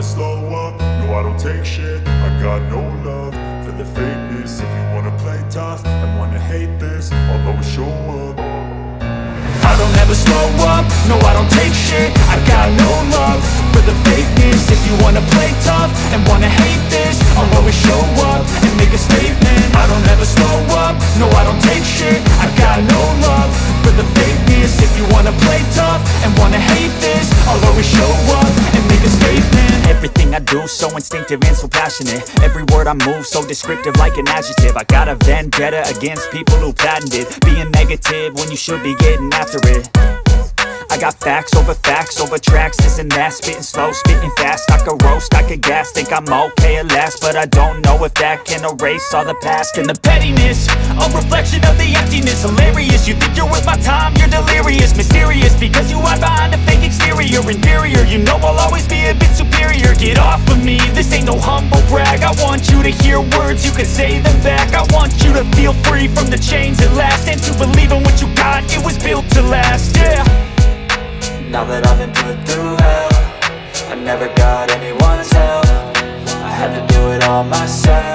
never slow up, no I don't take shit. I got no love for the fakeness. If you wanna play tough and wanna hate this, I'll always show up. I don't ever slow up, no I don't take shit. I got no love for the fakeness. If you wanna play tough and wanna hate this, I'll always show up and make a statement. I don't ever slow up, no I don't take shit. I got no love for the fakeness. If you wanna play tough and wanna hate this, I'll always show up and make a statement. Everything I do so instinctive and so passionate. Every word I move so descriptive like an adjective. I got a vendetta against people who patented being negative when you should be getting after it. I got facts over tracks, this and that. Spitting slow, spitting fast. I could roast, I could gas. Think I'm okay at last, but I don't know if that can erase all the past. And the pettiness, a reflection of the emptiness. Hilarious, you think you're worth my time, you're delirious. Mysterious, because you hide behind a fake exterior. Inferior, you know I'll always be a bit superior. Get off of me, this ain't no humble brag. I want you to hear words, you can say them back. I want you to feel free from the chains at last, and to believe in what you got, it was built to last, yeah. Now that I've been put through hell, I never got anyone's help. I had to do it all myself.